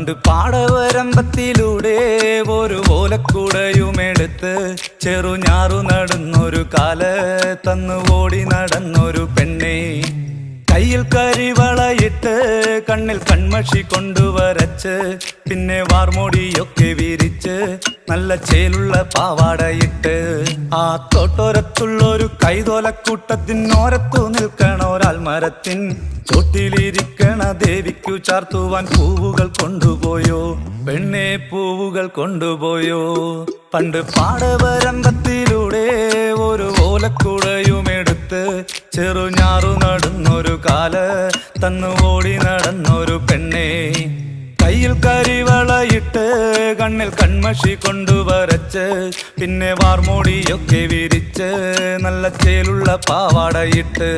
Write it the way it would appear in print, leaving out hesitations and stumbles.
പണ്ട് പാടവരമ്പത്തിലൂടെ ഒരു ഓലക്കുടയുമെടുത്ത് ചെറുഞാറു നടന്നൊരു കാല തന്നു ഓടി നടന്നൊരു പെണ്ണെ കയ്യിൽ കരിവളയിട്ട് കണ്ണിൽ കൺമഷി കൊണ്ടുവരച്ച് പിന്നെ വാർമോടിയൊക്കെ വിരിച്ച് നല്ല ചേലുള്ള പാവാടയിട്ട് ആ തോട്ടോരത്തുള്ളൊരു കൈതോലക്കൂട്ടത്തിനോരത്തു നിൽക്കണൊരാൽമരത്തിൻ ചോട്ടിലിരിക്കണ ദേവിക്കു ചാർത്തുവാൻ പൂവുകൾ കൊണ്ടുപോയോ പെണ്ണെ പൂവുകൾ കൊണ്ടുപോയോ പണ്ട് പാടവരമ്പത്തിലൂടെ ഒരു ഓലക്കുടയുമെടുത്ത് ചെറുഞാറു നടന്നൊരു കാല തന്നു ഓടി നടന്നൊരു പെണ്ണെ കയ്യിൽ കരിവളയിട്ട് കണ്ണിൽ കൺമഷി കൊണ്ടുവരച്ച് പിന്നെ വാർമോടിയൊക്കെ വിരിച്ച് നല്ല ചേലുള്ള പാവാടയിട്ട്